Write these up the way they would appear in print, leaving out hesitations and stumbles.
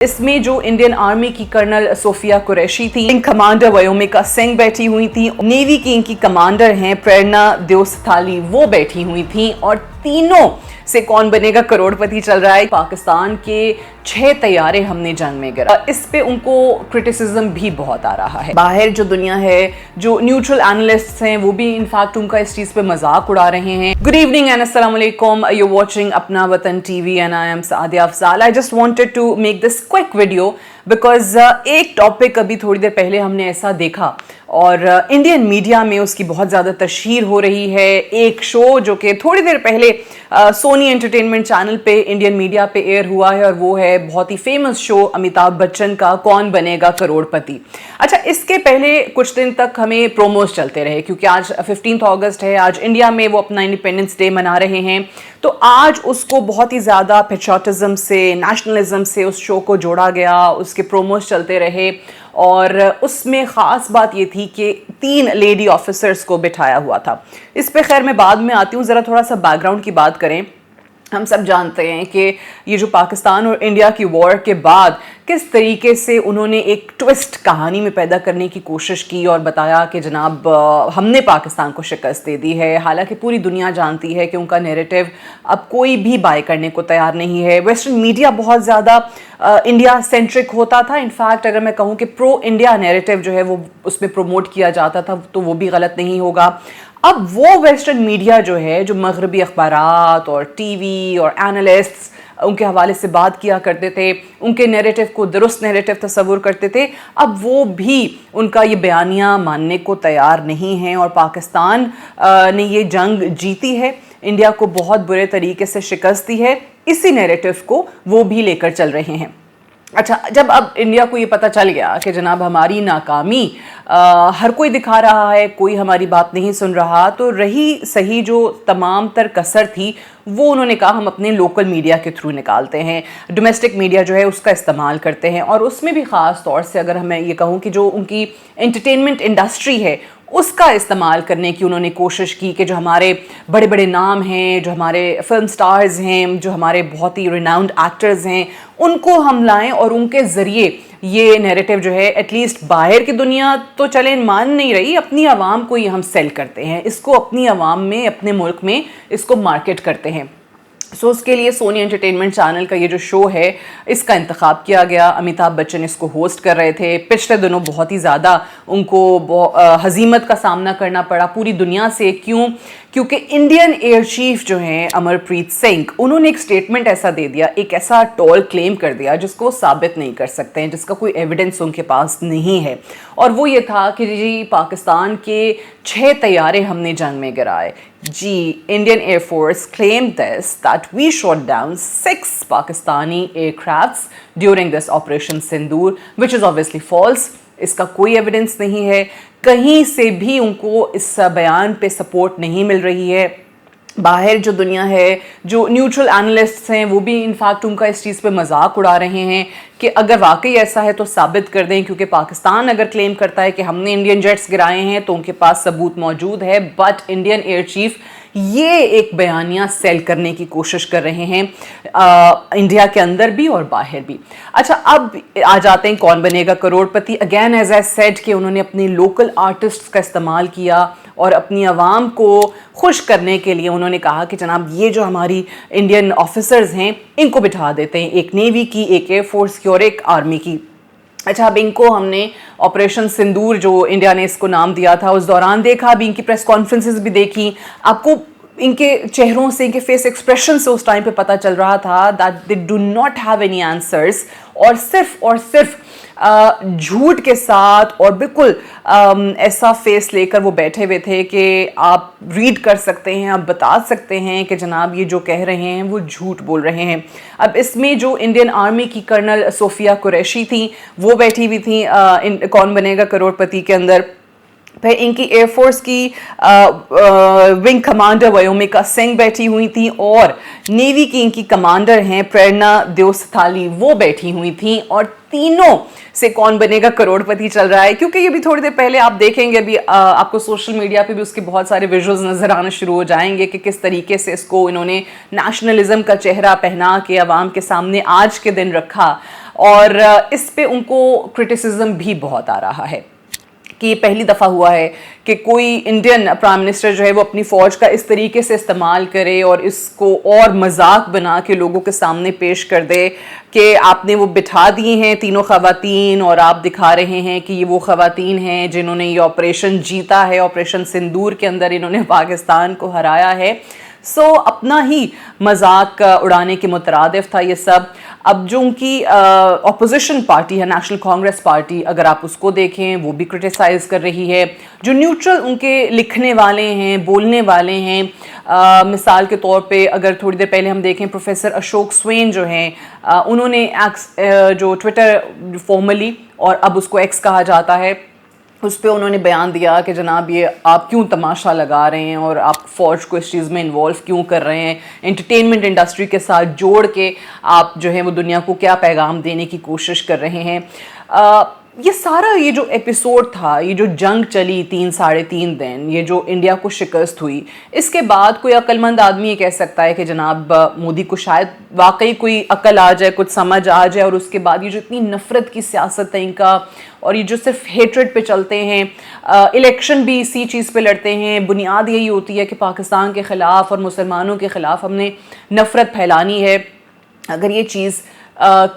इसमें जो Indian army की कर्नल सोफिया कुरैशी थी, विंग कमांडर व्योमिका सिंह बैठी हुई थी, नेवी की इनकी कमांडर हैं प्रेरणा देवस्थाली, वो बैठी हुई थी और तीनों से कौन बनेगा करोड़पति चल रहा है। पाकिस्तान के 6 तैयारे हमने जंग में गिरा, इस पे उनको क्रिटिसिज्म भी बहुत आ रहा है। बाहर जो दुनिया है, जो न्यूट्रल एनालिस्ट्स हैं, वो भी इनफैक्ट उनका इस चीज पे मजाक उड़ा रहे हैं। गुड इवनिंग एंड अस्सलाम वालेकुम, you watching Apna Watan TV and I am Sadia Afzal. I just wanted to make this quick video because एक टॉपिक अभी थोड़ी देर पहले हमने ऐसा देखा और इंडियन मीडिया में उसकी बहुत ज़्यादा तशहीर हो रही है। एक शो जो कि थोड़ी देर पहले सोनी एंटरटेनमेंट चैनल पे इंडियन मीडिया पे एयर हुआ है और वो है बहुत ही फेमस शो अमिताभ बच्चन का कौन बनेगा करोड़पति। अच्छा, इसके पहले कुछ दिन तक हमें प्रोमोज चलते रहे क्योंकि आज 15 अगस्त है, आज इंडिया में वो अपना इंडिपेंडेंस डे मना रहे हैं, तो आज उसको बहुत ही ज़्यादा पेट्रियोटिज्म से, नेशनलिज्म से उस शो को जोड़ा गया, उसके प्रोमोज चलते रहे और उसमें ख़ास बात ये थी कि 3 लेडी ऑफिसर्स को बिठाया हुआ था। इस पे खैर मैं बाद में आती हूँ, ज़रा थोड़ा सा बैकग्राउंड की बात करें। हम सब जानते हैं कि ये जो पाकिस्तान और इंडिया की वॉर के बाद किस तरीके से उन्होंने एक ट्विस्ट कहानी में पैदा करने की कोशिश की और बताया कि जनाब हमने पाकिस्तान को शिकस्त दे दी है। हालांकि पूरी दुनिया जानती है कि उनका नैरेटिव अब कोई भी बाय करने को तैयार नहीं है। वेस्टर्न मीडिया बहुत ज़्यादा इंडिया सेंट्रिक होता था। इनफैक्ट अगर मैं कहूँ कि प्रो इंडिया नैरेटिव जो है वो उसमें प्रमोट किया जाता था, तो वो भी गलत नहीं होगा। अब वो वेस्टर्न मीडिया जो है, जो मगरबी अखबारात और टीवी और एनालिस्ट्स उनके हवाले से बात किया करते थे, उनके नैरेटिव को दुरुस्त नैरेटिव तस्वुर करते थे, अब वो भी उनका ये बयानिया मानने को तैयार नहीं हैं और पाकिस्तान ने ये जंग जीती है, इंडिया को बहुत बुरे तरीके से शिकस्त दी है, इसी नैरेटिव को वो भी लेकर चल रहे हैं। अच्छा, जब अब इंडिया को ये पता चल गया कि जनाब हमारी नाकामी हर कोई दिखा रहा है, कोई हमारी बात नहीं सुन रहा, तो रही सही जो तमाम तर कसर थी वो उन्होंने कहा हम अपने लोकल मीडिया के थ्रू निकालते हैं, डोमेस्टिक मीडिया जो है उसका इस्तेमाल करते हैं। और उसमें भी ख़ास तौर से अगर मैं ये कहूँ कि जो उनकी एंटरटेनमेंट इंडस्ट्री है उसका इस्तेमाल करने की उन्होंने कोशिश की कि जो हमारे बड़े बड़े नाम हैं, जो हमारे फिल्म स्टार्स हैं, जो हमारे बहुत ही रिनाउंड एक्टर्स हैं, उनको हम लाएं और उनके ज़रिए ये नैरेटिव जो है एटलीस्ट बाहर की दुनिया तो चले मान नहीं रही, अपनी आवाम को ये हम सेल करते हैं, इसको अपनी आवाम में, अपने मुल्क में इसको मार्केट करते हैं। सो उसके लिए सोनी एंटरटेनमेंट चैनल का ये जो शो है इसका इंतखाब किया गया। अमिताभ बच्चन इसको होस्ट कर रहे थे। पिछले दिनों बहुत ही ज़्यादा उनको हजीमत का सामना करना पड़ा पूरी दुनिया से। क्यों? क्योंकि इंडियन एयर चीफ जो हैं अमरप्रीत सिंह, उन्होंने एक स्टेटमेंट ऐसा दे दिया, एक ऐसा टॉल क्लेम कर दिया जिसको वो साबित नहीं कर सकते हैं, जिसका कोई एविडेंस उनके पास नहीं है। और वो ये था कि जी पाकिस्तान के 6 तैयारे हमने जंग में गिराए। जी, Indian air force claimed this that we shot down 6 Pakistani aircrafts during this Operation Sindoor, which is obviously false. इसका कोई एविडेंस नहीं है, कहीं से भी उनको इस बयान पे सपोर्ट नहीं मिल रही है। बाहर जो दुनिया है, जो न्यूट्रल एनालिस्ट्स हैं, वो भी इनफैक्ट उनका इस चीज़ पे मजाक उड़ा रहे हैं कि अगर वाकई ऐसा है तो साबित कर दें, क्योंकि पाकिस्तान अगर क्लेम करता है कि हमने इंडियन जेट्स गिराए हैं तो उनके पास सबूत मौजूद है, बट इंडियन एयर चीफ ये एक बयानिया सेल करने की कोशिश कर रहे हैं इंडिया के अंदर भी और बाहर भी। अच्छा, अब आ जाते हैं कौन बनेगा करोड़पति। अगेन एज आई सेड कि उन्होंने अपने लोकल आर्टिस्ट्स का इस्तेमाल किया और अपनी आवाम को खुश करने के लिए उन्होंने कहा कि जनाब ये जो हमारी इंडियन ऑफिसर्स हैं इनको बिठा देते हैं, एक नेवी की, एक एयरफोर्स की और एक आर्मी की। अच्छा, अब इनको हमने ऑपरेशन सिंदूर जो इंडिया ने इसको नाम दिया था उस दौरान देखा, अभी इनकी प्रेस कॉन्फ्रेंसेस भी देखी, आपको इनके चेहरों से, इनके फेस एक्सप्रेशन से उस टाइम पे पता चल रहा था that they do not have any answers और सिर्फ झूठ के साथ और बिल्कुल ऐसा फेस लेकर वो बैठे हुए थे कि आप रीड कर सकते हैं, आप बता सकते हैं कि जनाब ये जो कह रहे हैं वो झूठ बोल रहे हैं। अब इसमें जो इंडियन आर्मी की कर्नल सोफिया कुरैशी थी वो बैठी हुई थी कौन बनेगा करोड़पति के अंदर। फिर इनकी एयरफोर्स की विंग कमांडर व्योमिका सिंह बैठी हुई थी और नेवी की इनकी कमांडर हैं प्रेरणा देवस्थाली, वो बैठी हुई थी और तीनों से कौन बनेगा करोड़पति चल रहा है। क्योंकि ये भी थोड़ी देर पहले आप देखेंगे, अभी आपको सोशल मीडिया पे भी उसके बहुत सारे विजुअल्स नजर आना शुरू हो जाएंगे कि किस तरीके से इसको इन्होंने नेशनलिज्म का चेहरा पहना के आवाम के सामने आज के दिन रखा और इस पे उनको क्रिटिसिज्म भी बहुत आ रहा है कि ये पहली दफ़ा हुआ है कि कोई इंडियन प्राइम मिनिस्टर जो है वो अपनी फ़ौज का इस तरीके से इस्तेमाल करे और इसको और मजाक बना के लोगों के सामने पेश कर दे कि आपने वो बिठा दी हैं तीनों ख़वातीन और आप दिखा रहे हैं कि ये वो ख़वातीन हैं जिन्होंने ये ऑपरेशन जीता है, ऑपरेशन सिंदूर के अंदर इन्होंने पाकिस्तान को हराया है। अपना ही मजाक उड़ाने के मुतरादिफ था ये सब। अब जो उनकी अपोजिशन पार्टी है नेशनल कांग्रेस पार्टी, अगर आप उसको देखें वो भी क्रिटिसाइज़ कर रही है। जो न्यूट्रल उनके लिखने वाले हैं, बोलने वाले हैं, मिसाल के तौर पे अगर थोड़ी देर पहले हम देखें प्रोफेसर अशोक स्वेन जो हैं उन्होंने जो ट्विटर फॉर्मली और अब उसको एक्स कहा जाता है उस पर उन्होंने बयान दिया कि जनाब ये आप क्यों तमाशा लगा रहे हैं और आप फ़ौज को इस चीज़ में इन्वॉल्व क्यों कर रहे हैं, एंटरटेनमेंट इंडस्ट्री के साथ जोड़ के आप जो है वो दुनिया को क्या पैगाम देने की कोशिश कर रहे हैं। ये सारा ये जो एपिसोड था, ये जो जंग चली 3-3.5 दिन, ये जो इंडिया को शिकस्त हुई, इसके बाद कोई अक्लमंद आदमी ये कह सकता है कि जनाब मोदी को शायद वाकई कोई अकल आ जाए, कुछ समझ आ जाए और उसके बाद ये जो इतनी नफ़रत की सियासत है इनका और ये जो सिर्फ हेट्रेड पे चलते हैं, इलेक्शन भी इसी चीज़ पे लड़ते हैं, बुनियाद यही होती है कि पाकिस्तान के ख़िलाफ़ और मुसलमानों के ख़िलाफ़ हमने नफ़रत फैलानी है। अगर ये चीज़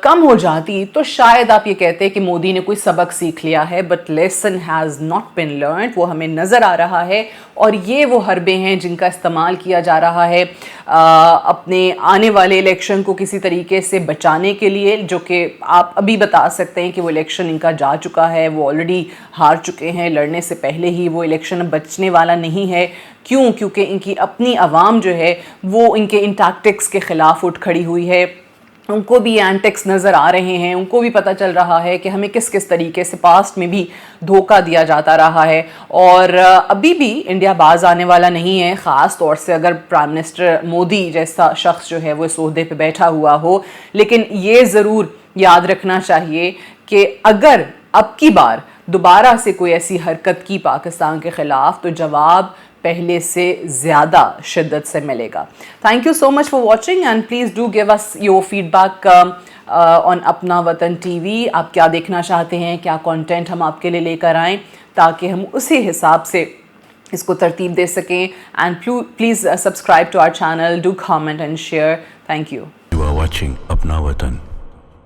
कम हो जाती तो शायद आप ये कहते हैं कि मोदी ने कोई सबक सीख लिया है, but lesson has not been learned. वो हमें नज़र आ रहा है और ये वो हरबे हैं जिनका इस्तेमाल किया जा रहा है अपने आने वाले इलेक्शन को किसी तरीके से बचाने के लिए, जो कि आप अभी बता सकते हैं कि वो इलेक्शन इनका जा चुका है, वो ऑलरेडी हार चुके हैं, लड़ने से पहले ही वो इलेक्शन बचने वाला नहीं है। क्यों? क्योंकि इनकी अपनी आवाम जो है वो इनके इन टैक्टिक्स के ख़िलाफ़ उठ खड़ी हुई है। उनको भी एंटिक्स नज़र आ रहे हैं, उनको भी पता चल रहा है कि हमें किस किस तरीके से पास्ट में भी धोखा दिया जाता रहा है और अभी भी इंडिया बाज आने वाला नहीं है, ख़ास तौर से अगर प्राइम मिनिस्टर मोदी जैसा शख्स जो है वो इस ओहदे पे बैठा हुआ हो। लेकिन ये ज़रूर याद रखना चाहिए कि अगर अब की बार दोबारा से कोई ऐसी हरकत की पाकिस्तान के ख़िलाफ़ तो जवाब पहले से ज़्यादा शिद्दत से मिलेगा। Thank you so much for watching and please do give us your feedback on अपना वतन टीवी। आप क्या देखना चाहते हैं, क्या कंटेंट हम आपके लिए लेकर आएँ ताकि हम उसी हिसाब से इसको तरतीब दे सकें। And please subscribe to our channel, do comment and share. Thank you. You are watching अपना वतन।